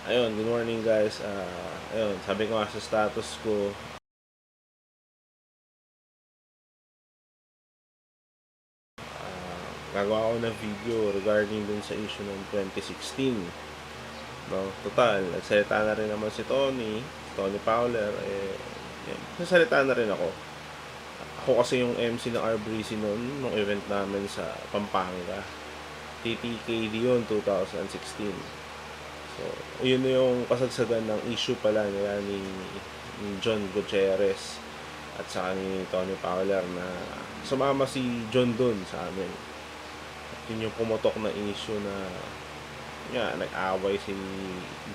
Ayun, good morning guys. Ayun, sabi ko nga sa status ko, gagawa ako ng video regarding dun sa issue ng 2016. No, total, nagsalita na rin naman si Tony Fowler, nagsalita na rin ako. Ako kasi yung MC ng RBC noon, nung event namin sa Pampanga. TTKD yun, 2016. So, yun na yung kasagsagan ng issue pala nila ni John Gutierrez at saka ni Tony Fowler na sumama si John dun sa amin. At yun yung pumutok na issue na nag-away si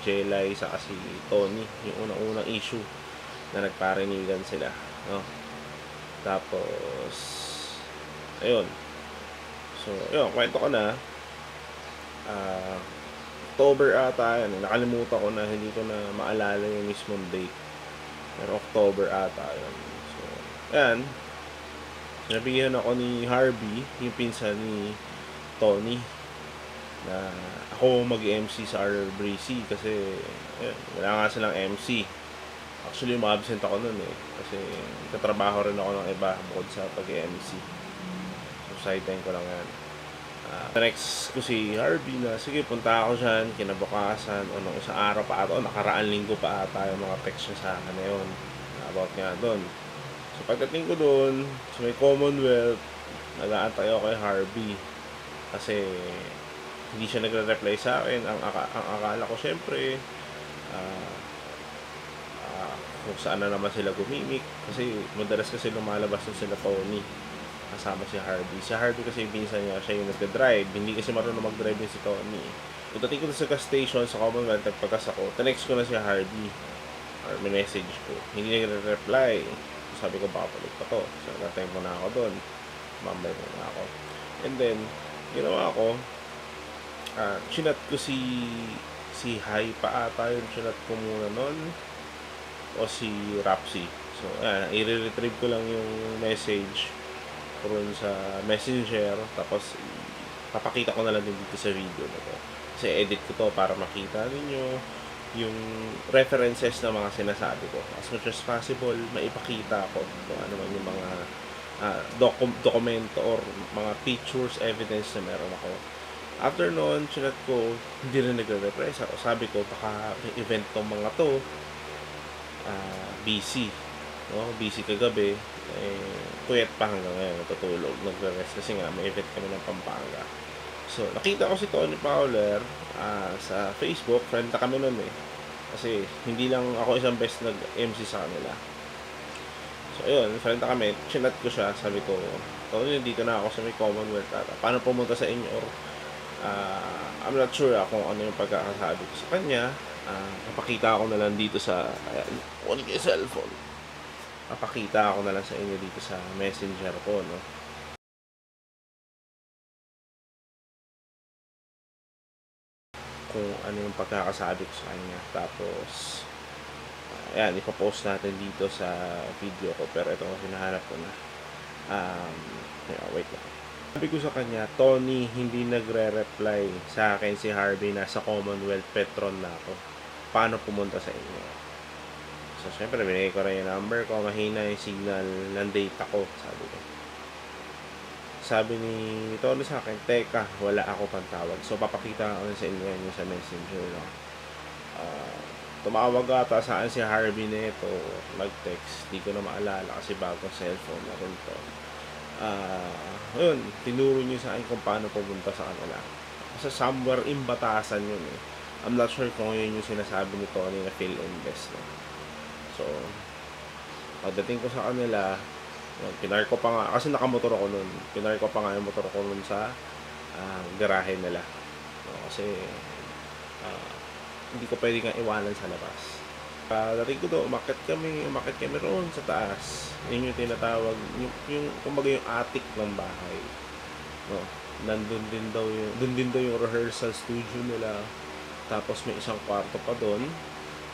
Jelay sa si Tony, yung unang-unang issue na nagparinigan sila, no? Tapos ayun, so ayun, kwento ko na. ah October ata yan, nakalimutan ko na, hindi ko na maalala yung mismong date, pero October ata yun. So ayan, sinabihan ako ni Harvey, yung pinsan ni Tony, na ako mag-MC sa RBC kasi wala nga silang MC. Actually, ma-absent ako nun kasi katrabaho rin ako ng iba bukod sa pag-MC. So, sideline ko lang yan. Next ko si Harvey na, sige, punta ako dyan, kinabukasan, o nung isang araw pa ata, o nakaraan linggo pa ata yung mga text niya sa akin na yun, about nga doon. So, pagdating ko doon, sa may Commonwealth, nag-aantay ako kay Harvey. Kasi, hindi siya nagre-reply sa akin. Ang akala ko, syempre, kung saan na naman sila gumimik. Kasi, madalas kasi lumalabas na sila Tony kasama si Harvey. Si Harvey kasi yung pinsan niya, siya yung nagda-drive. Hindi kasi marunong mag-drive din si Tony. Pagdating ko sa gas station sa Commonwealth, nagpagas ako. Tenext ko na si Harvey. Or message ko. Hindi nagre-reply. Sabi ko, baka palit pa to. So, nag-time mo na ako doon. Mambay mo na ako. And then, ginawa ko, chinat ko si Hai pa ata yung chinat ko muna nun. O si Rapsi. So, i-retrieve ko lang yung message ron sa messenger, tapos papakita ko na lang din dito sa video na to kasi edit ko to para makita ninyo yung references na mga sinasabi ko as much as possible. Maipakita ko kung ano man yung mga dokumento or mga pictures, evidence na meron ako. After noon, chinat ko, hindi rin nagre-reply. Sabi ko, baka event tong mga to, busy, no? Busy kagabi, puyat pa hanggang ngayon, natutulog, nagre-rest kasi nga may event kami ng Pampanga. So, nakita ko si Tony Fowler sa Facebook, friend na kami nun kasi hindi lang ako isang best nag-MC sa kanila. So, ayun, friend na kami, chinat ko siya, sabi ko, Tony, dito na ako sa may Commonwealth ata. Paano pumunta sa inyo? Or, I'm not sure kung ano yung pagkakasabi ko sa kanya. Papakita ako na lang dito sa, kunin ko yung cellphone. Papakita ako na lang sa inyo dito sa messenger ko, no? Kung ano yung pagkakasabi ko sa kanya. Tapos, ayan, ipopost natin dito sa video ko. Pero ito kasi hinahanap ko na. Wait lang. Sabi ko sa kanya, Tony, hindi nagre-reply sa akin si Harvey, nasa Commonwealth Petron na ako. Paano pumunta sa inyo? So, syempre, binigay ko rin yung number ko. Mahina yung signal ng data ko, sabi ko. Sabi ni Tony sa akin, teka, wala ako pantawag. So, papakita ko sa inyo yung sa messenger. No? Tumawag ata sa akin si Harvey na ito, nag-text. Di ko na maalala kasi bagong cellphone na rin to. Ayun, tinuro niyo sa akin kung paano pumunta sa kanila. Kasi somewhere in Batasan yun I'm not sure kung yun yung sinasabi ni Tony na Phil Invest. No? So, pagdating ko sa kanila, pinark ko pa nga, kasi nakamotor ako nun, pinark ko pa nga yung motor ko nun sa garahe nila. No, kasi hindi ko pwede nga iwanan sa labas. Dating ko doon, umakit kami roon sa taas. Yun yung tinatawag, yung kumbaga yung attic ng bahay. No, nandun din daw yung rehearsal studio nila. Tapos may isang kwarto pa doon,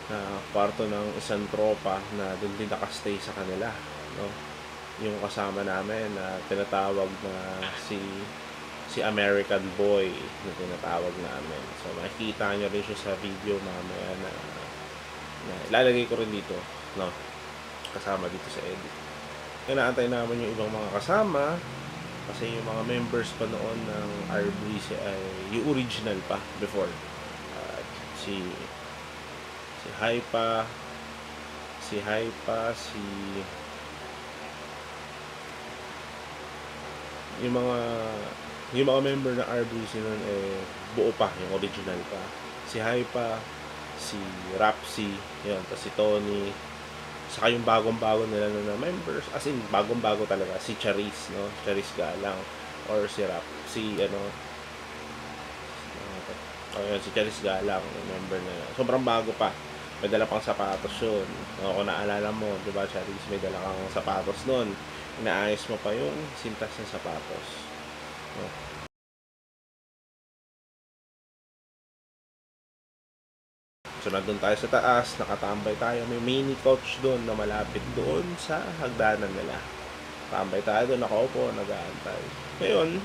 na kwarto ng isang tropa na doon din nakastay sa kanila, no? Yung kasama namin na tinatawag na si si American Boy na tinatawag namin. So makikita nyo rin siya sa video mamaya na ilalagay ko rin dito, no? Kasama dito sa edit. Inaantay naman yung ibang mga kasama kasi yung mga members pa noon ng RBC ay yung original pa before. Si Hypa, yung mga member ng RBC noon eh buo pa, yung original pa. Si Hypa, si Rapsi, yun, tapos si Tony, saka yung bagong-bago nila na members, as in bagong-bago talaga, si Charis, no? Charis Galang, or si si Charis Galang, yung member na yun. Sobrang bago pa. May dala pang sapatos yun. No, kung naalala mo, di ba, Charis, may dala kang sapatos nun. Inaayos mo pa yung sintas ng sapatos. No? So, nandun tayo sa taas, nakatambay tayo. May mini couch doon na malapit doon sa hagdanan nila. Tambay tayo doon, nakaupo, nag-aantay. Ngayon,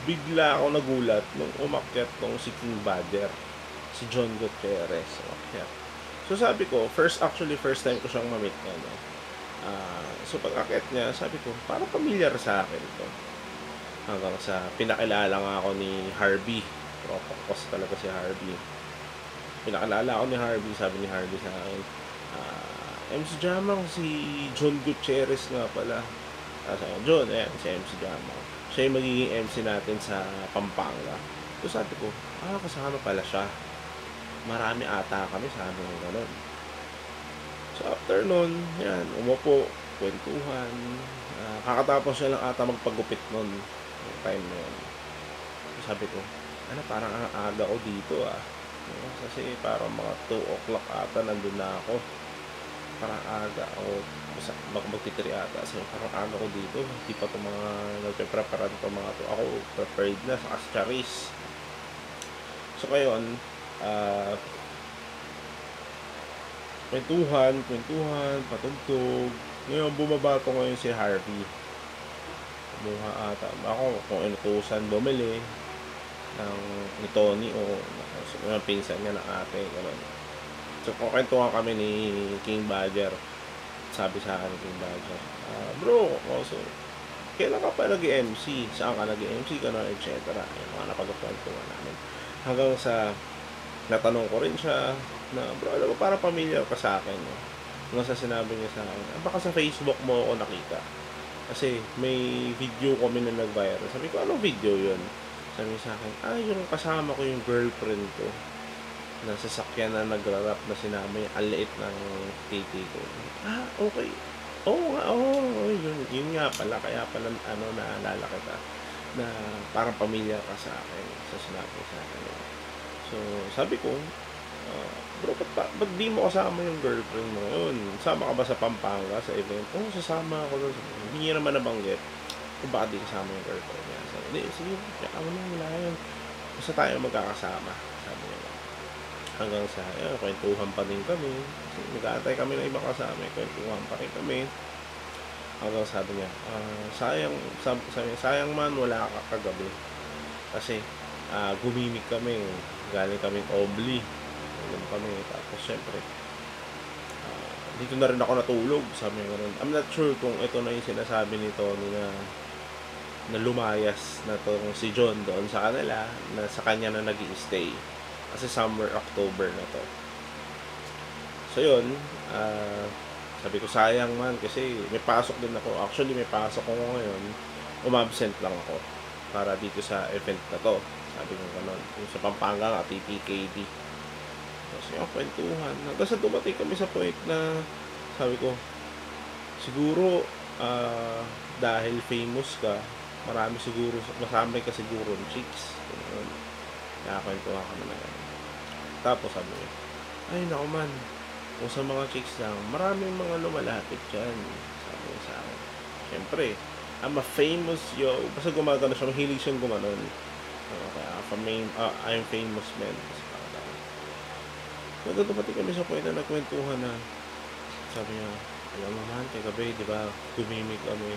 bigla ako nagulat nung umakyat tong si King Badger, si John Gutierrez. Umakyat. So, sabi ko, first time ko siyang mamit na, no? So, pag-akyat niya, sabi ko, parang familiar sa akin ito. Hanggang sa pinakilala nga ako ni Harvey. Propokos talaga si Harvey. Pinakilala ako ni Harvey, sabi ni Harvey sa akin, MC Jamang, si John Gutierrez nga pala. Sabi ko, John, si MC Jamang. Siya yung magiging MC natin sa Pampanga. So sabi ko, kasama pala siya. Marami ata kami, sabi ko gano'n. So after nun, yan, umupo, kwentuhan. Kakatapos siya lang ata magpagupit nun, yung time na yun. So sabi ko, parang ang aga ko dito kasi parang mga 2 o'clock ata nandun na ako. Parang aga ako magtitiri ata. So parang aga ko dito. Hindi pa itong mga nagpe-preparan itong mga to. Ako prepared na sa Charis. So ngayon, kwentuhan, patugtog. Ngayon bumaba ko ngayon si Harvey. Kumuha ata. Ako kung inutusan bumili ni Tony o yung pinsan niya ng ate, gano'n. So, kukwentuhan kami ni King Badger. Sabi sa akin ni King Badger, bro, so, kailan ka pa nag-MC? Saan ka nag-MC? Gano'n, etc. Yung mga napagkwentuhan namin. Hanggang sa, natanong ko rin siya, na, bro, alam mo, parang familiar ka sa akin. No? Hanggang sa sinabi niya sa akin, baka sa Facebook mo ako nakita. Kasi, may video kami na nag-viral. Sabi ko, anong video yun? Sabi sa akin, yung kasama ko yung girlfriend ko na sasakyan na nagra-rap na sinama yung aliit ng titi ko. Okay. Yun nga pala. Kaya pala, naalala kita na parang pamilya ka sa akin sa sinabi sa akin. So, sabi ko, bro, ba't di mo kasama yung girlfriend mo yun? Sama ka ba sa Pampanga, sa event? Sasama ako doon. Hindi niya naman nabanggit kung bakit di kasama yung girlfriend niya. Sabi, hindi, sige, ako na wala yun. Basta tayo magkakasama, sabi niya. Hanggang sa, kwentuhan pa din kami. Kasi nag-aantay kami ng ibang kasama, kwentuhan pa rin kami. Hanggang sabi niya, sayang man, wala ka kagabi. Kasi, gumimik kami, galing kaming Obli. Galing kami, tapos syempre, dito na rin ako natulog, sabi niya rin. I'm not sure kung ito na yung sinasabi ni Tony na lumayas na tong si John doon sa kanila, na sa kanya na nag-i-stay. Kasi summer, October na to. So yun, sabi ko sayang man kasi may pasok din ako. Actually may pasok ko ngayon, umabsent lang ako para dito sa event na to. Sabi ko gano'n, yung sa Pampanga nga, PPKD. Kasi yung kwentuhan. Hanggang sa dumating kami sa point na sabi ko, siguro dahil famous ka, marami siguro, masamay ka siguro ng chicks. Nakakwentuhan kami na yan. Tapos sabi niya, ay naku man, kung sa mga chicks lang, maraming mga lumalapit dyan. Sabi niya sa akin. Siyempre, I'm a famous basta gumagano siya, mahilig siyang gumanon. I'm famous man. Nagdumating kami sa point na nagkwentuhan na sabi niya, alam mo man, kagabi, di ba, gumimik kami,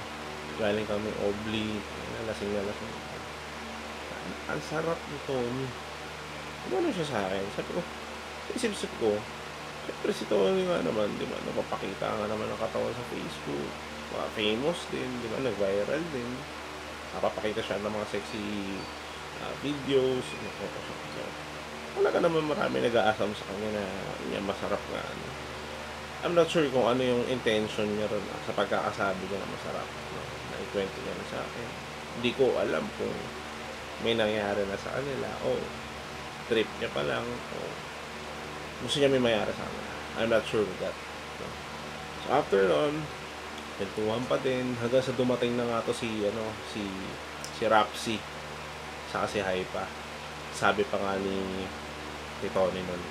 galing kami Obli, lasing na lasing. Ang sarap nito. Umano siya sa akin. Sabi ko, isip-isip ko, siyempre si Tony nga naman, di ba, napapakita nga naman ang katawan sa Facebook. Famous din, di ba, nag-viral din. Napapakita siya ng mga sexy videos. So, wala ka naman marami nag-aasam sa kanya na niya masarap nga. Ano. I'm not sure kung ano yung intention niya ron sa pagkakasabi niya na masarap. No? Naikwento niya na sa akin. Hindi ko alam kung may nangyari na sa kanila o trip niya pa lang o gusto niya may mayari sa kanila. I'm not sure with that. No? So after nun, pintuhan pa din hanggang sa dumating na nga to si Rapsy saka si Hypa. Sabi pa nga ni Tony nun,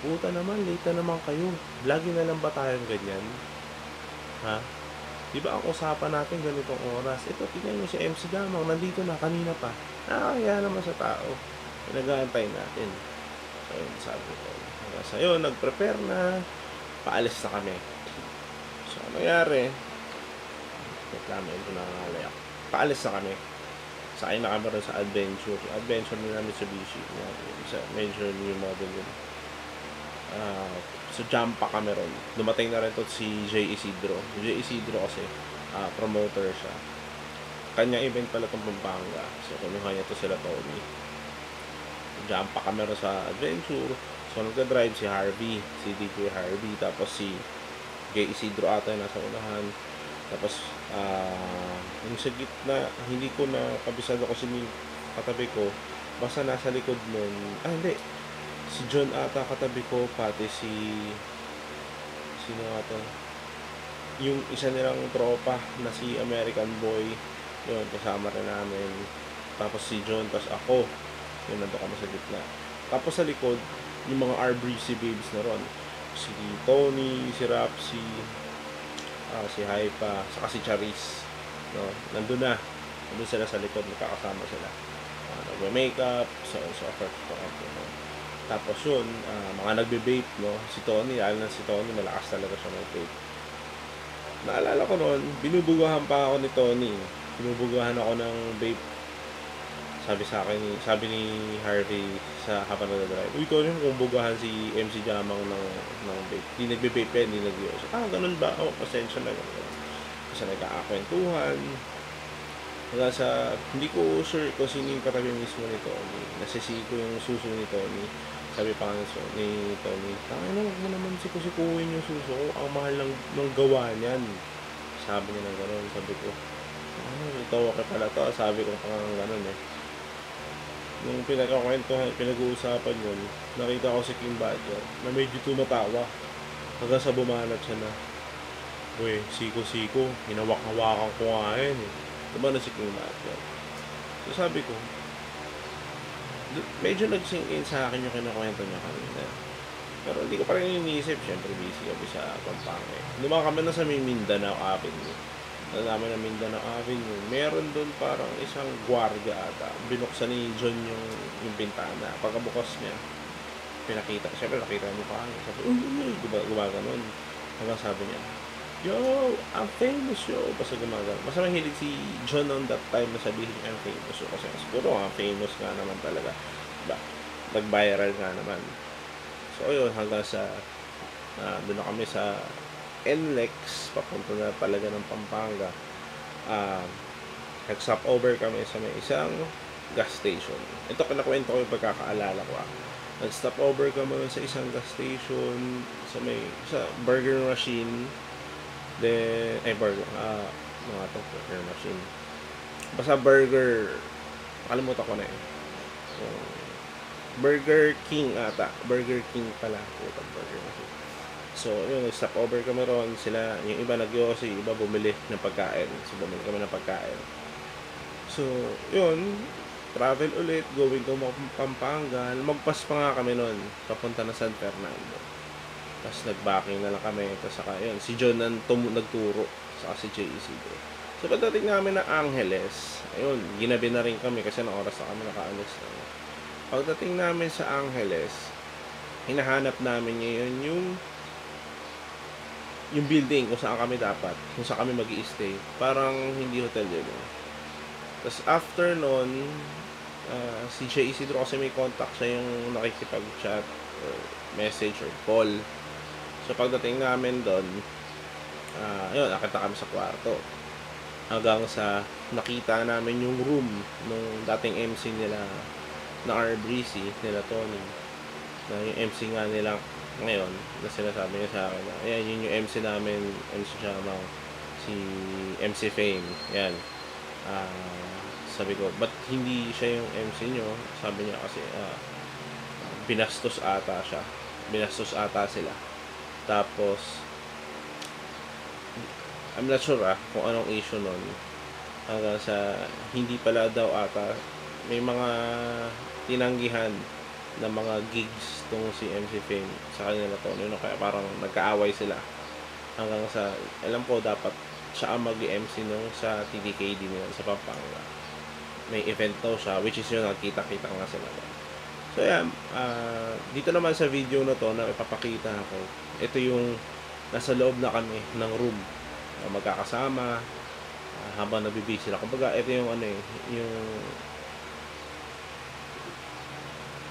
puta naman, late na naman kayo. Lagi na lang ba tayong ganyan? Ha? Di ba ang usapan natin ganitong oras? Ito, tingnan nyo si MC Gamang, nandito na kanina pa. Nakakaya naman sa tao. Nag-aantay natin. So yun, sabi ko. Hanggang sa yun, nag-prepare na. Paalis na kami. So, ano nangyari? Reklamo ko na ngalayak. Paalis na kami. Sakay na kami rin sa Adventure. Adventure na Mitsubishi. Sa major new model yun. So jump pa kami ron. Dumating na rin to si Jay Isidro. Jay Isidro kasi promoter siya. Kanya event pala itong Pampanga. So kinuha niya to sila Tony. Jump pa kami ron sa Adventure. So nagka-drive si Harvey, si DJ Harvey, tapos si Jay Isidro ata nasa unahan. Tapos yung sa gitna, hindi ko na kabisado kasi ni katabi ko. Basta nasa likod nun. Hindi. Si John ata katabi ko, pati sino ata? Yung isa nilang tropa na si American Boy, yun, kasama rin namin. Tapos si John, tapos ako. Yun, nandun kami sa gitna. Tapos sa likod, yung mga R-Breezy Babes na ron. Si Tony, si Rapsy, si Hypa, saka si Charis. No? Nandun na. Nandun sila sa likod, nakakasama sila. Nagme-makeup, so effort ko. Tapos yun, mga nagbe-vape, no? Si Tony, lalo na si Tony, malakas talaga siya mag-vape. Naalala ko noon, binubugahan pa ako ni Tony. Binubugahan ako ng vape. Sabi ni Harvey sa habang nag-drive, uy, Tony, kung bugahan si MC Jamang ng vape. Di nagbe-vape yan, di nag-ios. Ganun ba? Pasensya na ganun. Kasi nagkakakwentuhan. Hanggang sa, hindi ko sure kung sino yung katabi mismo ni Tony. Nasisi ko yung suso ni Tony. Sabi pa ni Tony, tangina, huwag mo naman sikusikuhin yung suso ko. Ang mahal ng gawa niyan. Sabi niya ng gano'n. Sabi ko, ito okay pala to. Sabi ko pang gano'n eh. Nung pinag-uusapan yun, nakita ko si King Badger na medyo tumatawa. Hanggang sa bumanat siya na, uy, siko-siko, hinawak-hawakan ko nga yun eh. Diba na si King Badger? So sabi ko, medyo nag-sink in sa akin yung kinakwento niya kanina. Pero hindi ko pa rin iniisip. Siyempre busy kami sa Pampanga. Lumaka kami na sa Mindanao Avenue. Nalaman na Mindanao Avenue. Meron doon parang isang gwardiya ata. Binuksan ni John yung bintana. Pagkabukas niya, pinakita. Siyempre nakita mo pa. Sabi, gumaganon. Hanggang sabi niya, yo, I'm famous yo. Basta gumagano. Basta mahilig si John on that time na sabihin I'm famous yo. Kasi siguro famous nga naman talaga. Diba? Nag-viral nga naman. So yun, hanggang sa doon na kami sa NLEX. Papunta na talaga ng Pampanga. Nag-stop over kami sa may isang gas station. Ito kinakwento ko yung pagkakaalala ko. Nag-stop over kami sa isang gas station sa burger machine. Then, burger. Mga to, burger machine. Basta burger. Nakalimutan ko na eh. So, Burger King ata. Burger King pala. Putang burger machine. So, yun, stop over kami ron. Sila, yung iba nagyosi, yung iba bumili ng pagkain. So, bumili kami ng pagkain. So, yun. Travel ulit. Going to Pampanga. Magpas pa nga kami nun. Papunta na San Fernando. Tapos nag-backing na lang kami. Tapos saka yun, si John nagturo. Saka si Jay Isidro. So pagdating namin ng Angeles, ayun, ginabi na rin kami kasi ng oras na kami nakaalis na. Pagdating namin sa Angeles, hinahanap namin ngayon yung building kung saan kami dapat, kung saan kami mag-i-stay. Parang hindi hotel yun. Tapos after nun, si Jay Isidro kasi may contact siya yung nakikipag-chat or message or call. So pagdating namin doon, ayun, nakita kami sa kwarto. Hanggang sa nakita namin yung room nung dating MC nila na R-Breezy, nila Tony. Na yung MC nga nila ngayon, na sinasabi niya sa akin na, ayan, yun yung MC namin, MC Jamang, si MC Fame. Yan. Sabi ko, ba't hindi siya yung MC nyo? Sabi niya kasi, binastos ata siya. Binastos ata sila. Tapos, I'm not sure kung anong issue nun. Hanggang sa hindi pala daw ata may mga tinanggihan na mga gigs tong si MC Fame sa kanila to. No, kaya parang nagkaaway sila. Hanggang sa, alam ko dapat siya ang mag-MC nung sa TDKD nila sa Pampanga. May event daw siya, which is yun, nagkita-kita nga sila. So yan, dito naman sa video na to na ipapakita ako, ito yung nasa loob na kami ng room, magkakasama, habang nabibig sila. Kumbaga, ito yung ano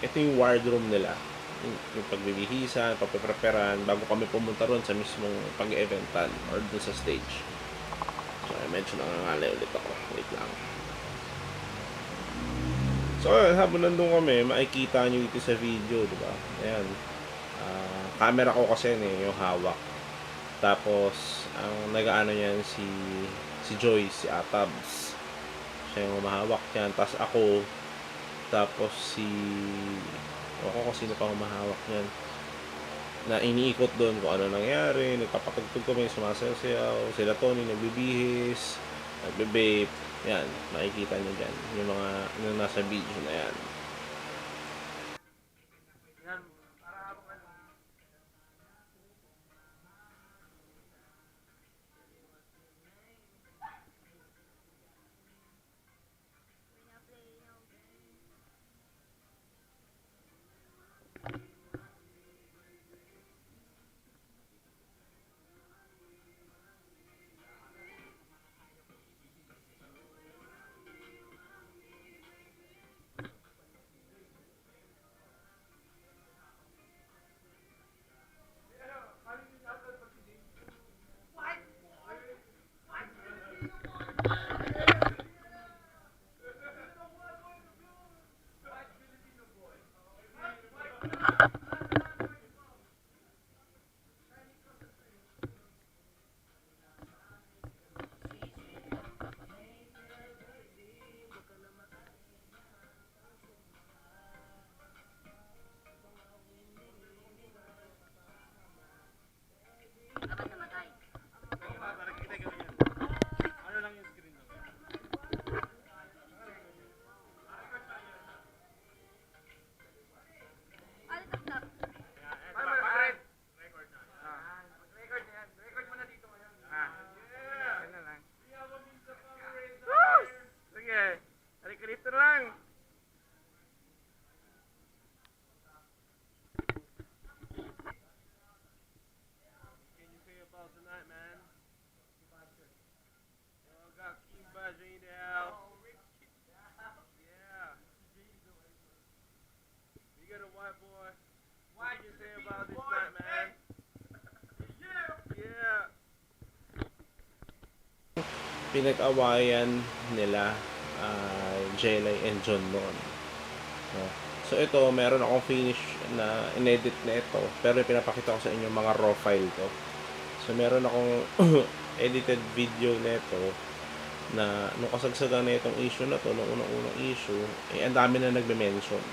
ito yung wardroom nila, yung pagbibihisan, pagpipreparan bago kami pumunta ron sa mismong pag-eventan or dun sa stage. So medyo nangangalay ulit ako, wait lang. So habang nandun kami, makikita nyo dito sa video, diba? Ayan, camera ko kasi yung hawak. Tapos ang nag-aano niyan si Joyce, si Atabs, siya yung humahawak yan. Tapos ako, tapos ako kung sino pa humahawak yan, na iniikot doon kung ano nangyari. Nagpapatugtog kami, sumasayaw, sila Tony nagbibihis, nagbe-vape. Yan, makikita nyo dyan yung mga yung nasa video na yan. Pinag-awayan nila Jelay and John noon. No? So ito, meron akong finish na inedit na ito, pero pinapakita ko sa inyo mga raw file to. So meron akong edited video na ito na nung kasagsagan na itong issue na to, nung unang issue, ang dami na nagme-mention.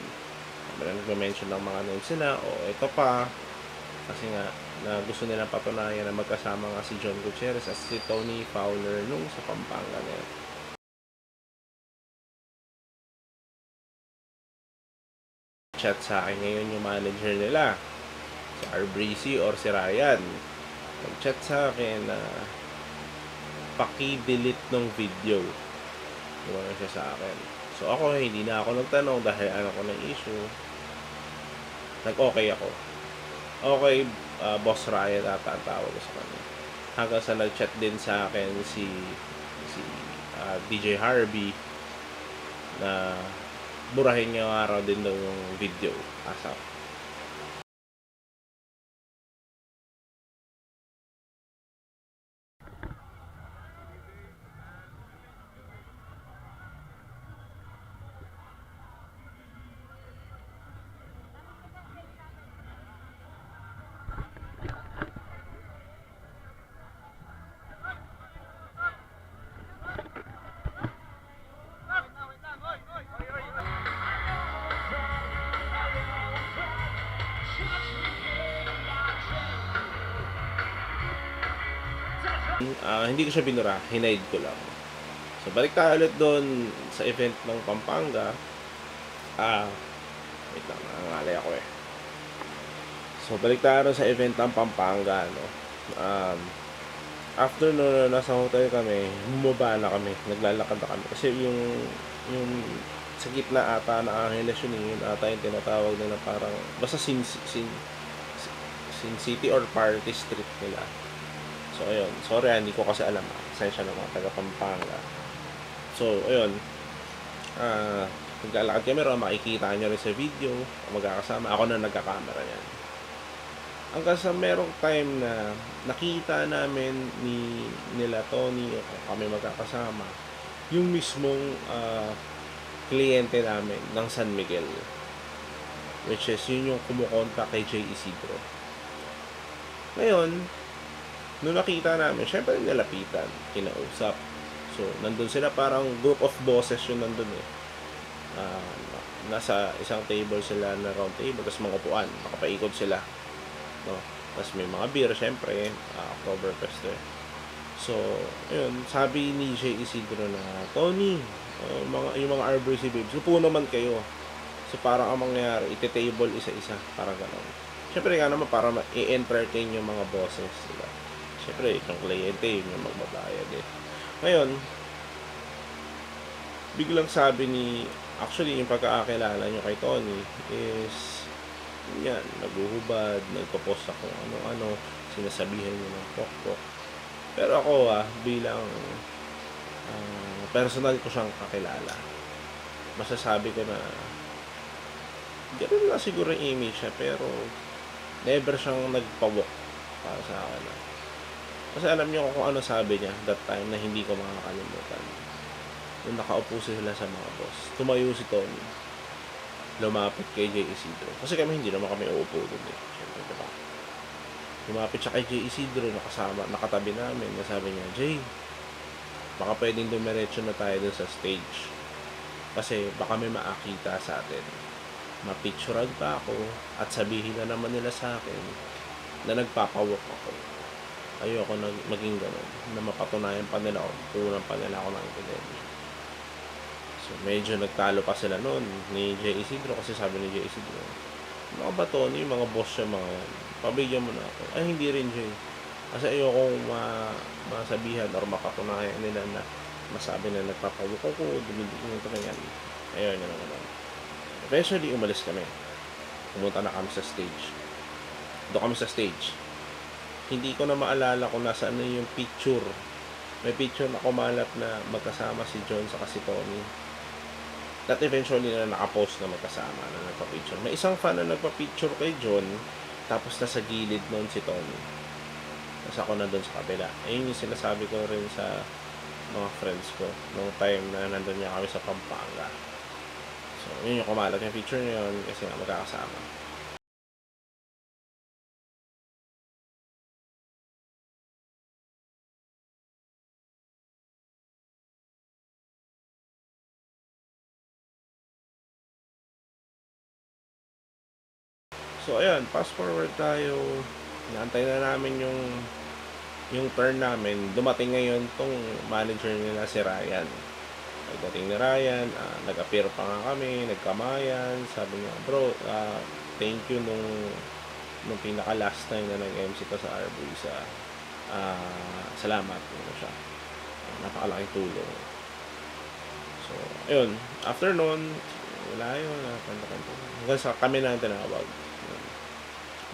Nagme-mention ng mga names sila, o ito pa, kasi nga na gusto nilang patunayan na magkasama nga si John Gutierrez at si Tony Fowler nung sa Pampanga na yun. Chat sa akin ngayon yung manager nila, si R-Breezy or si Ryan. Nag-chat sa akin na paki-delete ng video. Iwan siya sa akin. So ako, hindi na ako nagtanong dahil ano ko ng issue. Nag-okay ako. Okay, Boss Ryan ata ang tawag ko sa kanya. Hanggang sa nag-chat din sa akin si DJ Harvey na burahin ngayong araw din daw yung video ASAP. Hindi ko siya binura, hinide ko lang. So, balik tayo ulit doon sa event ng Pampanga. Wait lang, nangangalay ako eh. So, balik tayo sa event ng Pampanga, no? After no, nasa hotel kami, bumaba na kami, naglalakad na kami. Kasi yung sa gitna ata na Angeles yun ata yung tinatawag nila parang, basta Sin City or Party Street nila. So, ayun. Sorry, hindi ko kasi alam. Pasensya ng mga taga Pampanga. So, ayun. Naglalakad kami ron. Makikita nyo rin sa video. Magkakasama. Ako na nagkakamera yan. Hanggang sa merong time na nakita namin nila Tony o kami magkakasama yung mismong kliyente namin ng San Miguel. Which is, yun yung kumukonta kay Jay Isidro. Ngayon, nung nakita namin, syempre nilapitan, kinausap. So, nandun sila parang group of bosses yung nandun eh. Nasa isang table sila na round table, tapos mga upuan, nakapaikot sila. No? Tapos may mga beer, syempre, Oktoberfest eh. So, ayun, sabi ni Jay Isidro na, Tony, yung mga RBC babes, upo naman kayo. So, parang ang mangyayari, iti-table isa-isa, parang gano'n. Syempre nga naman, para i-entertain yung mga bosses sila. Siyempre, itong kliyente, yun yung magbabayad eh. Ngayon, biglang sabi actually, yung pagkakakilala nyo kay Tony is, yan, naguhubad, nagpo-post ako ano-ano, sinasabihan nyo ng pok-pok. Pero ako bilang personal ko siyang kakilala, masasabi ko na, gano'n na siguro yung image niya, pero never siyang nagpawok para sa akin. Kasi alam niyo kung ano sabi niya that time na hindi ko makakalimutan. Nung nakaupo sila sa mga boss, tumayo si Tony, lumapit kay Jay Isidro. Kasi kami hindi naman kami uupo doon eh. Siyempre, diba? Lumapit siya kay Jay Isidro, nakatabi namin. Nasabi niya, Jay, baka pwedeng dumiretso na tayo dun sa stage. Kasi baka may maakita sa atin. Mapicturean pa ako at sabihin na naman nila sa akin na nagpapawak ako. Ayoko maging gano'n, na mapatunayan pa nila ako, kulang pa nila ako ng ebidensya. So, medyo nagtalo pa sila noon ni Jay Isidro kasi sabi ni Jay Isidro, ano ba Tony, yung mga boss siya mga yan, pabigyan mo na ako. Ay, hindi rin Jay. Kasi ayokong masabihan or makatunayan nila na masabi na nagpapawak ako, dumidikong ito na yan. Ayun, yun naman. Eventually, umalis kami. Pumunta na kami sa stage. Doon kami sa stage. Hindi ko na maalala kung nasaan na yung picture. May picture na kumalap na magkasama si John sa si Tony. That eventually na nakapost na magkasama na nagpa-picture. May isang fan na nagpa-picture kay John, tapos nasa gilid noon si Tony. Tapos ako na doon sa kabila. Ayun yung sinasabi ko rin sa mga friends ko nung time na nandun niya kami sa Pampanga. So, yun yung kumalat yung picture niya yun kasi nga magkakasama. So, ayan, fast forward tayo. Inaantay na namin yung turn namin. Dumating ngayon tong manager nila si Ryan. Pagdating ni Ryan, nag-appear pa nga kami, nagkamayan. Sabi niya, bro, thank you nung pinaka last time na nag-MC ka sa Arbuisa. Salamat. Ano siya. Napakalaking tulong. So, ayun. After nun, wala yun. Hanggang sa kami na ang tinawag.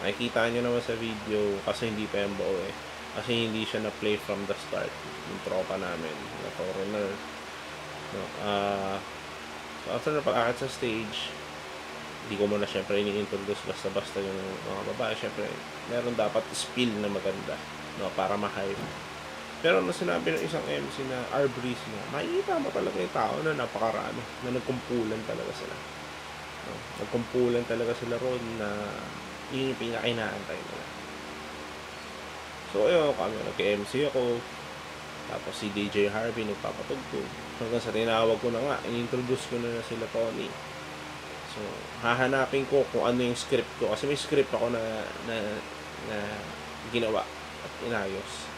Makikita nyo naman sa video kasi hindi pa yung buo eh. Kasi hindi siya na-play from the start. Yung tropa namin, na foreigner. No, So, after na pag-akit sa stage, hindi ko muna syempre ini-introduce basta-basta yung mga babae. Syempre, meron dapat spill na maganda, no, para ma-hype. Pero nung sinabi ng isang MC na R-Breeze na, makikita mo talaga yung tao na napakarami, na nagkumpulan talaga sila. No? Nagkumpulan talaga sila ron na yun yung pinaka-inaantay nila. So, ayun, kami nag-MC ako. Tapos si DJ Harvey nagpapatugtog. Hanggang sa tinawag ko na nga, in-introduce ko na sila Tony. So, hahanapin ko kung ano yung script ko. Kasi may script ako na ginawa at inayos.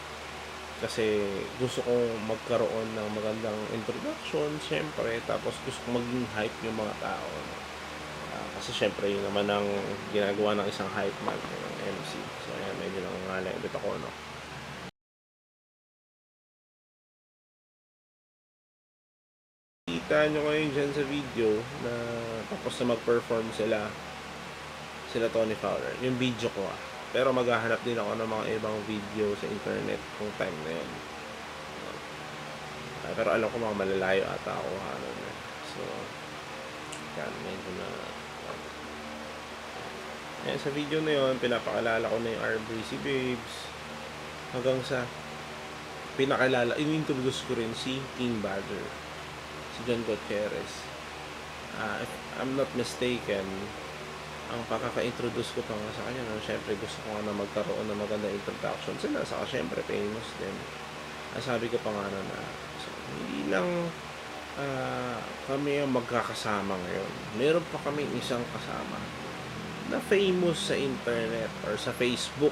Kasi gusto kong magkaroon ng magandang introduction, syempre. Tapos gusto kong maging hype yung mga tao. Kasi syempre yun naman ang ginagawa ng isang hype man, ng MC. So, ayan, medyo nangangalay ako, no? Kita nyo ngayon dyan sa video na tapos na mag-perform sila Tony Fowler. Yung video ko Pero maghahanap din ako ng mga ibang video sa internet kung time na yun. Pero alam ko mga malalayo ata ako So, yan, medyo na yan, sa video na yun, pinapakilala ko na yung R-Breezy Babes. Hanggang sa in-introduce ko rin si King Badger, si John Gutierrez. If I'm not mistaken, ang pakaka-introduce ko pa nga sa kanya, syempre gusto ko nga na magkaroon ng maganda introduction sila, saka syempre famous din. Sabi ko pa nga na so, hindi lang kami ang magkakasama ngayon. Meron pa kami isang kasama na famous sa internet or sa Facebook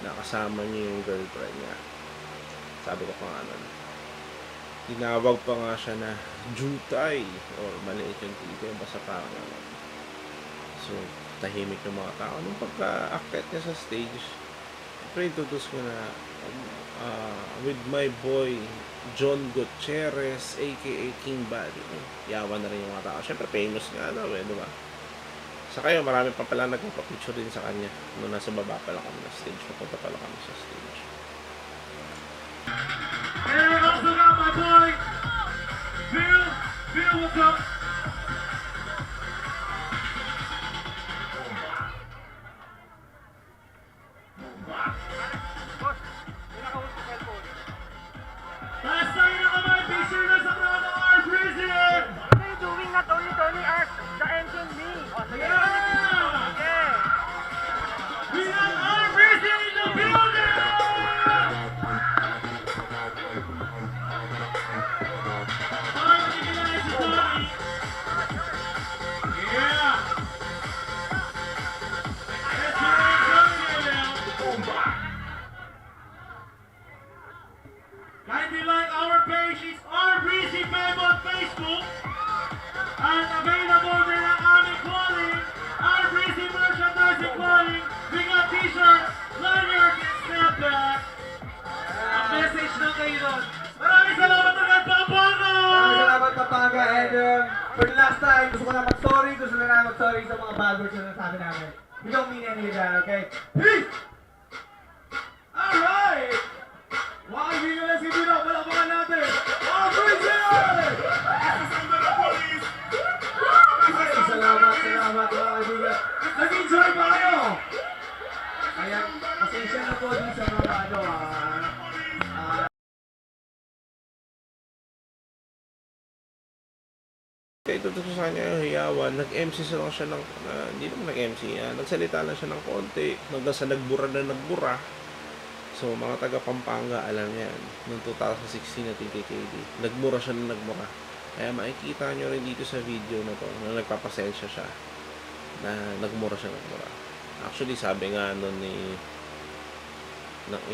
na kasama niya yung girlfriend niya. Sabi ko pa nga nun. Tinawag pa nga siya na Jutay or maliit yung tito, basta parang So, tahimik yung mga tao. Nung pagka-akit niya sa stage, pre-introduce ko na with my boy John Gutierrez aka King Buddy. Yawan na rin yung mga tao. Siyempre famous nga daw diba? Sa kayo, marami pa pala nagpapapicture din sa kanya nung nasa baba pala kami na stage. Papunta pala kami sa stage. And also got my boy Bill, what's up? Last time na kamay, picture na sa mga R-Breezy! What are you doing? Not only Tony Art, the MC and me. Yeah! Yeah. We have R-Breezy in the building! Para makikilala si Tony. Yeah! Let's hear it now. Kindly like our page, it's R-Breezy Fam on Facebook. And available din ang aming clothing, R-Breezy merchandising clothing. We got t-shirts, lanyards, and snapback. Ang message na kayo doon. Maraming salamat agad, Pampanga! Maraming salamat Pampanga, and for the last time, gusto ko na mag-sorry sa mga bad words na nasabi namin. We don't mean any of that, okay? Peace! Alright! Mga kaibigan na si Bino, palapakan natin! R-Breezy! Maraming salamat mga kaibigan. Nag-enjoy ba kayo? Kaya, pasensya na po din sa mga Kaya ito ko sa kanya yung hiyawan, nag-MC lang siya ng, hindi naman nag-MC, nagsalita lang siya ng konti, hanggang sa nagbura. So, mga taga Pampanga, alam yan, noong 2016 na TTKD, nagmura siya ng nagmura. Kaya makikita nyo rin dito sa video na to, na nagpapasensya siya, na nagmura siya ng nagmura. Actually, sabi nga nun ng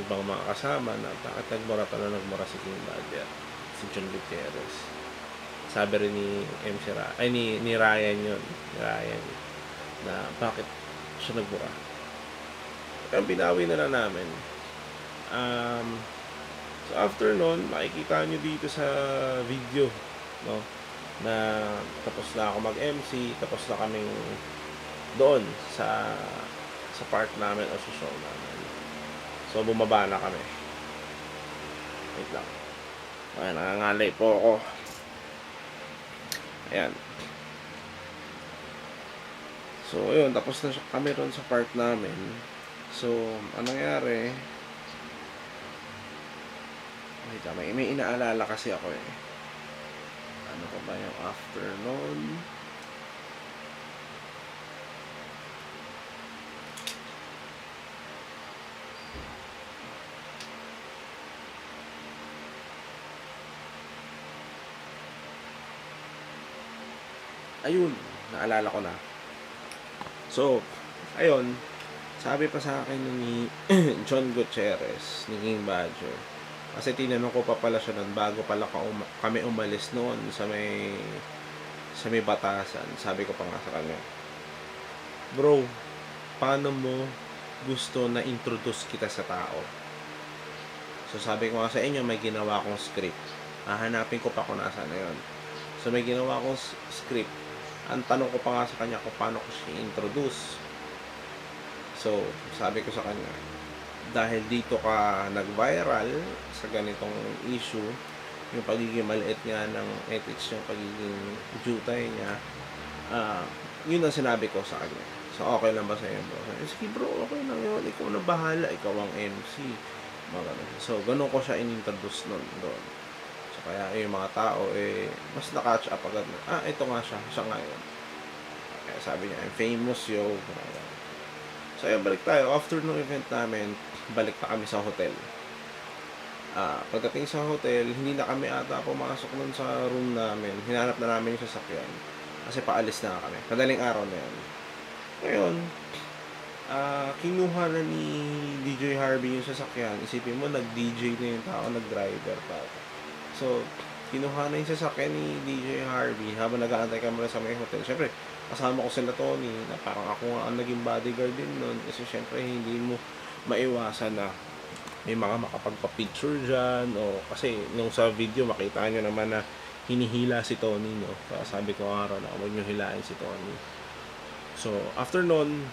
ibang mga kasama na bakit nagmura si King Badger, si John Gutierrez. Sabi rin ni MC ni Ryan yun, na bakit siya nagmura. Kaya binawi na lang namin. So after nun, makikita nyo dito sa video, no, na tapos na ako mag-MC, tapos na kaming doon sa part namin o sa show namin. So bumaba na kami. Wait lang. Ay, nangangalay po ako. Ayan. So, ayun, tapos na kami ron sa part namin. So, anong nangyari? Wait, may inaalala kasi ako eh. Ano pa ba yung afternoon? Ayun, naalala ko na. So, ayun, sabi pa sa akin ni John Gutierrez, ni King Badger. Kasi tinanong ko pa pala siya nun bago pala kami umalis noon sa may Batasan. Sabi ko pa nga sa kanya, bro, paano mo gusto na introduce kita sa tao? So sabi ko nga sa inyo, may ginawa akong script. Hahanapin ko pa kung nasaan na yun. So may ginawa akong script. Ang tanong ko pa nga sa kanya kung paano ko siya introduce. So sabi ko sa kanya, dahil dito ka nag-viral sa ganitong issue, yung pagiging maliit nga ng ethics, yung pagiging jutay niya, yun ang sinabi ko sa kanya. So okay lang ba sa iyo, bro? Sige bro, okay lang yun, ikaw na bahala, ikaw ang MC. So ganun ko siya in-introduce nun doon. So kaya yung mga tao mas na-catch up agad na, ito nga siya nga yun. Kaya sabi niya, I'm famous yo. So ayun, balik tayo. After ng event namin, balik na kami sa hotel. Pagdating sa hotel, hindi na kami ata pumasok nun sa room namin. Hinanap na namin yung sasakyan. Kasi paalis na kami. Madaling araw na yun. Ngayon, kinuha na ni DJ Harvey yung sasakyan. Isipin mo, nag-DJ na yung tao, nag-driver pa. So, kinuha na yung sasakyan ni DJ Harvey habang nag-aantay kami sa may hotel. Siyempre, kasama ko sila Tony, na parang ako nga ang naging bodyguard din nun. Kasi siyempre, hindi mo maiwasan na may mga makapagpa-picture dyan. O, kasi nung sa video, makita nyo naman na hinihila si Tony, no? Kaya sabi ko nga na huwag nyo hilain si Tony. So, after nun,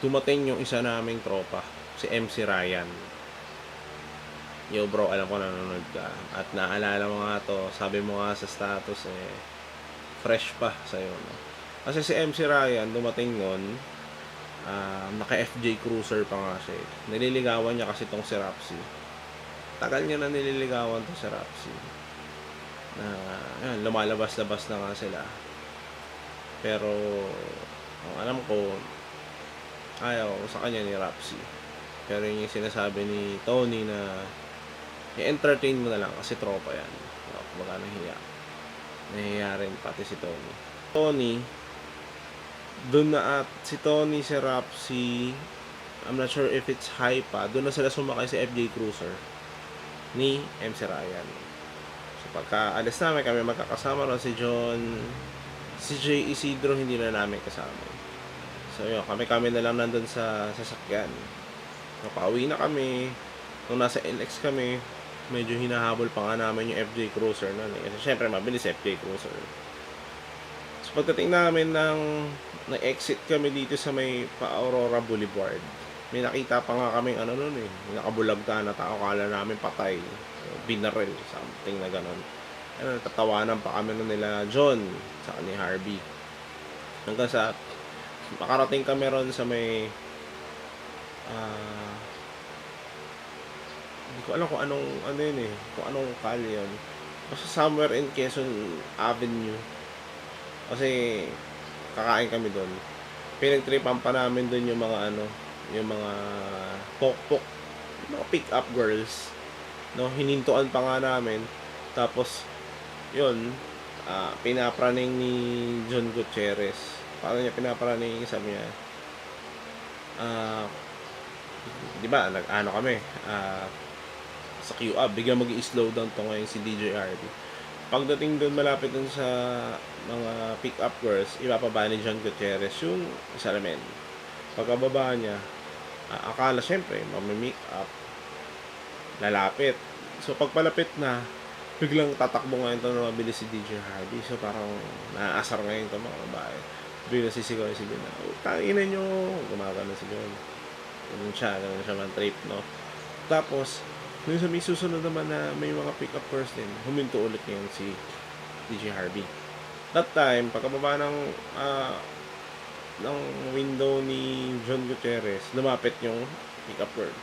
tumating yung isa naming tropa, si MC Ryan. Yo bro, alam ko nanonood ka. At naalala mo nga to, sabi mo nga sa status, fresh pa sa'yo. No? Kasi si MC Ryan, dumating nun, naka-FJ Cruiser pa nga siya. Nililigawan niya kasi tong si Rapsy. Tagal niya na nililigawan to si Rapsy. Yan, lumalabas-labas na nga sila. Pero, ang alam ko, ayaw sa kanya ni Rapsy. Pero yung sinasabi ni Tony na i-entertain mo na lang kasi tropa yan. Kumbaga nahiya. Nahiya rin pati si Tony. Tony, doon na at si Tony, si Rapsy, I'm not sure if it's high pa, doon na sila sumakay sa FJ Cruiser ni MC Ryan. So pagka alis namin, kami magkakasama ron si John, si J. Isidro hindi na namin kasama. So yun, kami na lang nandun sa sasakyan. Napauwi na kami. Nung nasa LX kami, medyo hinahabol pa nga namin yung FJ Cruiser nun eh. Kasi syempre mabilis FJ Cruiser. So pagdating namin ng exit kami dito sa may Pa-Aurora Boulevard, may nakita pa nga kaming nun eh, nakabulagta na tao, kala namin patay, binaril, something na ganon. Tatawanan pa kami nun nila John sa ni Harvey. Hanggang sa makarating kami ron sa may hindi ko alam kung anong yun eh, kung anong kalye yun. Basta somewhere in Quezon Avenue. Kasi kakain kami doon. Pinagtripan pa namin doon yung mga yung mga pokpok, mga pick-up girls. No, hinintuan pa nga namin. Tapos yun, pinapraning ni John Gutierrez. Paano niya pinapraning? Sabi niya, di ba, kami, sa Q-Up, bigyan mag-i-slow down to ngayon si DJ RB. Pagdating doon, malapit doon sa mga pick-up girls, ibababa ni John Gutierrez yung salamin. Pagkababa niya, akala syempre, mamimake up, lalapit. So, pagpalapit na, biglang tatakbo ngayon ito na mabilis si DJ Harvey. So, parang naaasar ngayon ito mga babae. Biglang sisigaw si John, tangina nyo, gumagano si John. Ganun siya man-trip, no? Tapos, nung sa may susunod naman na may mga pick-up girls din, huminto ulit ngayon si DJ Harvey. that time, pagkababa ng window ni John Gutierrez, lumapit yung pick-up girl.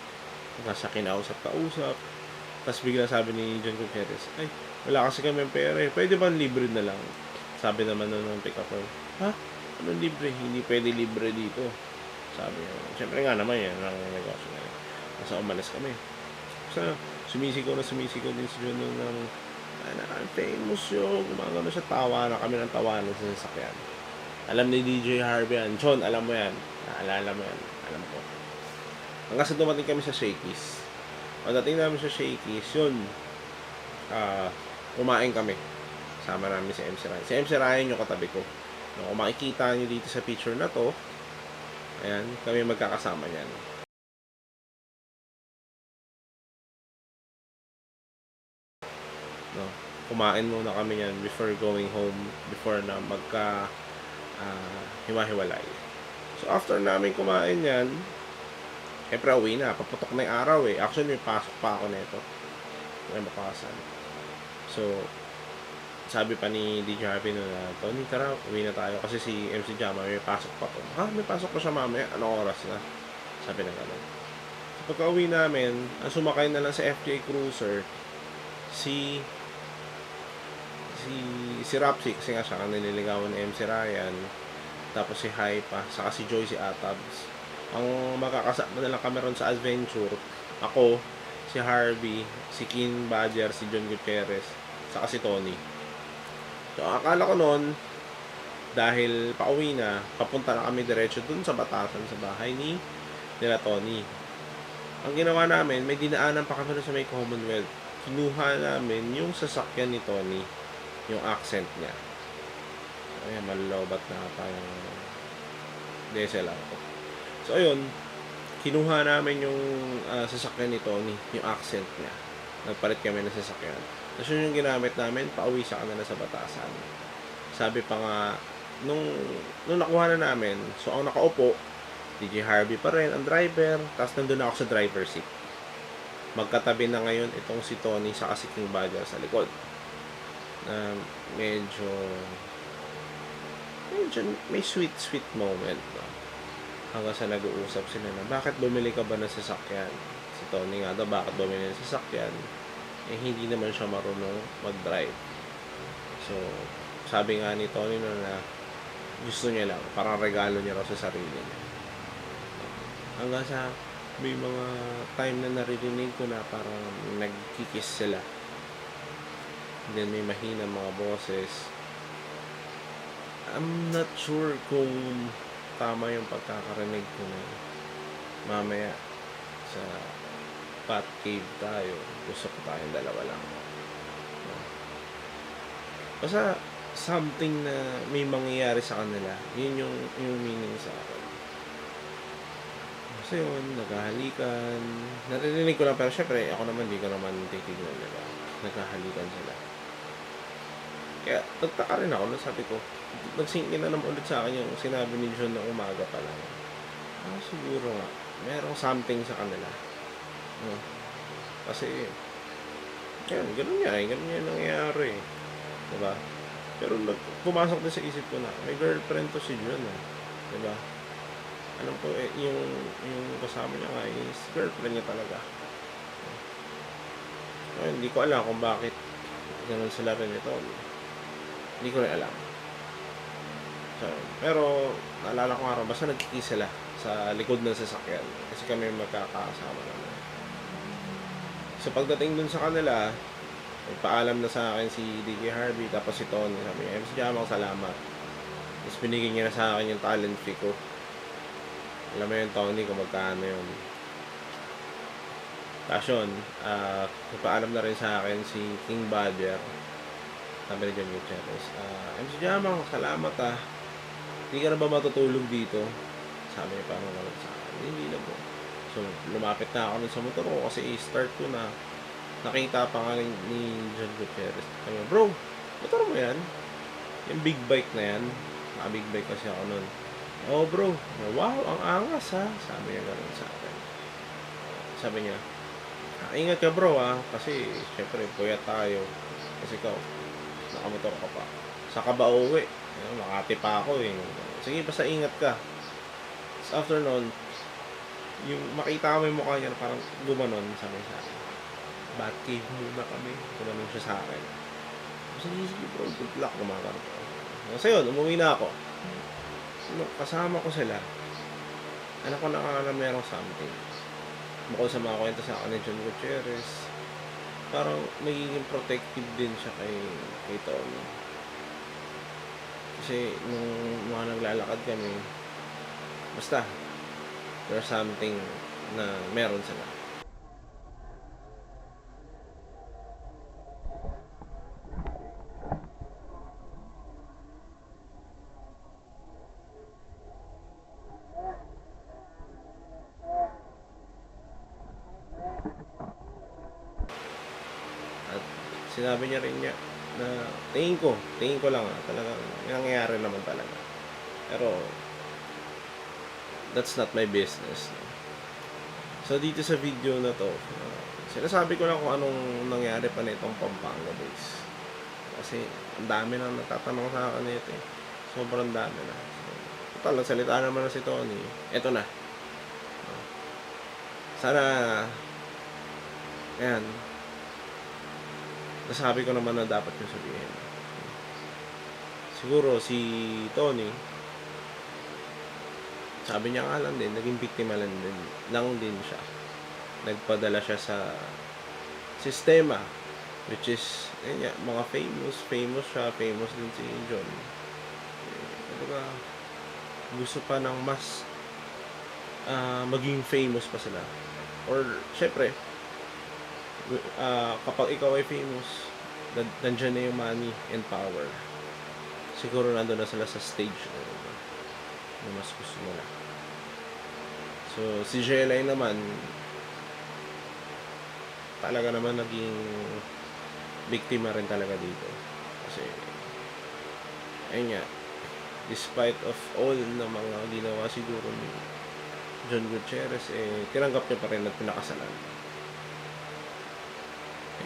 Nasa kinausap-kausap. Tapos bigla sabi ni John Gutierrez, ay, wala kasi kami pera eh. Pwede ba libre na lang? Sabi naman nun ng pick-up girl, ha? Anong libre? Hindi pwede libre dito. Sabi niya, siyempre nga naman yan, ang negosyo na yan. Nasa umalis kami. So, sumisigaw din si John nun ng, I'm famous yun. Gumagano siya, tawa na kami ng tawa sa sasakyan. Alam ni DJ Harvey yan. John, alam mo yan. Naalala mo yan. Alam ko. Hanggang sa dumating kami sa Shakey's. Pagdating namin sa Shakey's, yun, kumain kami. Sama namin si MC Ryan. Si MC Ryan yung katabi ko. Kung makikita nyo dito sa picture na to, ayan, kami magkakasama niyan. No, kumain muna kami yan before going home, before na hiwa-hiwalay. So after namin kumain yan, syempre uwi na, paputok na yung araw eh. Actually may pasok pa ako nito. May mapakasan. So sabi pa ni DJ Harvey na, Tony, tara, uwi na tayo. Kasi si MC Jama, may pasok pa to. Ha? May pasok pa siya mamaya? Anong oras na? Sabi na gano'n. So, pagka-uwi namin, ang sumakay na lang sa FJ Cruiser, si Rapsi, kasi nga siya ang nililigawan ni MC Ryan. Tapos si Hypa, saka si Joy, si Atabs. Ang makakasama na lang kami ron sa adventure, ako, si Harvey, si King Badger, si John Gutierrez, saka si Tony. So, akala ko noon, dahil pauwi na, papunta na kami diretso dun sa Batasan, sa bahay nila Tony. Ang ginawa namin, may dinaanan pa kami sa may Commonwealth. Kinuha namin yung sasakyan ni Tony, yung accent niya. Ayan, malolobat na pa yung DSLR ko. So, ayun, kinuha namin yung sasakyan ni Tony, yung accent niya. Nagpalit kami ng sasakyan. Tapos yun yung ginamit namin, pauwi sa kanila sa Batasan. Sabi pa nga, nung nakuha na namin, so ang nakaupo, DJ Harvey pa rin, ang driver, tapos nandun ako sa driver seat. Magkatabi na ngayon itong si Tony sa si King Badger sa likod. Na medyo may sweet moment. No? Hanggang sa nag-uusap sila na, bakit bumili ka ba ng sasakyan? Si Tony nga daw, bakit bumili ng sasakyan? Eh, hindi naman siya marunong mag-drive. So, sabi nga ni Tony na gusto niya lang, parang regalo niya raw sa sarili niya. Hanggang sa may mga time na naririnig ko na parang nagkikis sila. And then may mahina mga boses. I'm not sure kung tama yung pagkakarinig ko na mamaya sa Bat Cave tayo. Gusto ko tayong dalawa lang. Basta something na may mangyayari sa kanila. Yun yung meaning sa akin. Kasi yun, naghahalikan. Naririnig ko lang, pero syempre, ako naman, di ko naman titignan nila. Naghahalikan sila. Kaya, nagtaka rin ako, sabi ko, nagsink in na naman ulit sa akin yung sinabi ni John na umaga pa lang. Siguro nga, merong something sa kanila. No? Kasi, yan, ganun yan nangyayari. Diba? Pero pumasok din sa isip ko na, may girlfriend to si John. Diba? Alam ko, yung kasama niya nga is girlfriend niya talaga. Hindi ko alam kung bakit ganun sila rin ito. Hindi ko rin alam. So, pero, naalala ko nga rin, basta nagkikis sila sa likod ng sasakyan. Kasi kami magkakasama naman. So, pagdating dun sa kanila, paalam na sa akin si DJ Harvey, tapos si Tony. Sabi niya, MC Jamang, salamat. Tapos binigyan niya na sa akin yung talent fee ko. Alam mo yun, Tony, kung magkano yun. Tapos yun, paalam na rin sa akin si King Badger. Sabi ni John Gutierrez, MC Jamang, salamat Hindi ka na ba matutulog dito? Sabi niya parang naman sa akin. Hindi na po. So, lumapit na ako sa motor ko kasi i-start ko na. Nakita pa nga ni John Gutierrez. Sabi niya, bro, motor mo yan? Yung big bike na yan. Naka-big bike kasi ako nun. Oh bro, wow, ang angas Sabi niya gano'n sa akin. Sabi niya, ingat ka bro kasi syempre puyat tayo. Kasi ikaw, nakamotor ka pa. Sa ka ba uuwi? Makati pa ako eh. Sige, basta ingat ka. Tapos after nun, yung makita ko yung mukha niya na parang gumanon sa akin. Batcave muna kami. Gumanon siya sa akin. Sige bro, good luck. Gumagano ko. So yun, umuwi na ako. Kasama ko sila. Anak ko na merong something. Bukod sa mga kwento sa akin ni John Gutierrez, parang magiging protective din siya kay Tony. Kasi nung mga naglalakad kami, basta there's something na meron sila. At sinabi niya rin niya na tingin ko lang talagang nangyayari naman talaga. Pero that's not my business. So dito sa video na to, sinasabi ko lang kung anong nangyari pa nitong Pampanga boys. Kasi ang dami na natatanong sa akin nito eh. Sobrang dami na. So, total, nagsalita naman na si Tony. Eto na. Sana ayan, nasabi ko naman na dapat yung sabihin. Siguro si Tony, sabi niya nga lang din, naging biktima lang din siya. Nagpadala siya sa sistema, which is, yun nga, mga famous siya, famous din si John. Diba, gusto pa ng mas maging famous pa sila. Or, syempre, kapag ikaw ay famous, nandyan na yung money and power. Siguro nandun na sila sa stage na mas gusto nila. So, si JLI naman, talaga naman naging biktima rin talaga dito. Kasi, ayun nga, despite of all na mga ginawa siguro ni John Gutierrez, tinanggap niya pa rin at pinakasalan.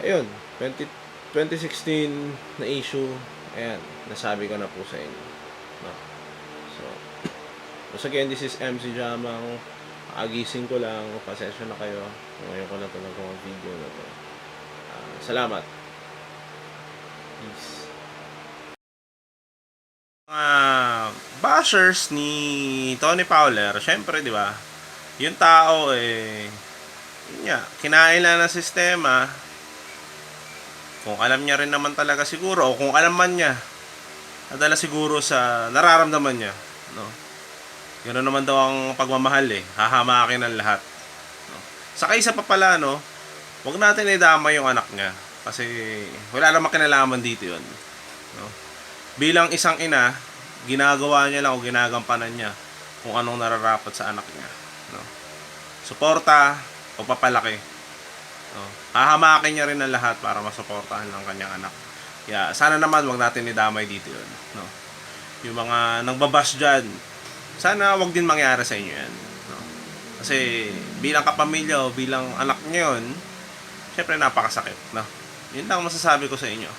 Ayun, 2016 na issue, ayan, nasabi ko na po sa inyo. No? So, once again, this is MC Jamang. Agising ko lang, pasensya na kayo. Ngayon ko na ito nagawang video na ito. Salamat. Peace. Bashers ni Tony Fowler, syempre, di ba? Yung tao, yun nga, kinain lang ng sistema. Kung alam niya rin naman talaga siguro, o kung alam man niya, nadala siguro sa nararamdaman niya, no? Gano'n naman daw ang pagmamahal hahamakin ang lahat, no? Saka isa pa pala, no, huwag natin idama yung anak niya kasi wala namang kinalaman dito yun, no? Bilang isang ina, ginagawa niya lang o ginagampanan niya kung anong nararapat sa anak niya, no? Suporta o papalaki, no? Hahamakin niya rin ang lahat para masuportahan ng kanyang anak. Kaya sana naman wag natin idamay dito yun, no? Yung mga nagbabash dyan, sana wag din mangyari sa inyo yan, no? Kasi bilang kapamilya o bilang anak niyo yun, syempre napakasakit, no? Yun lang masasabi ko sa inyo.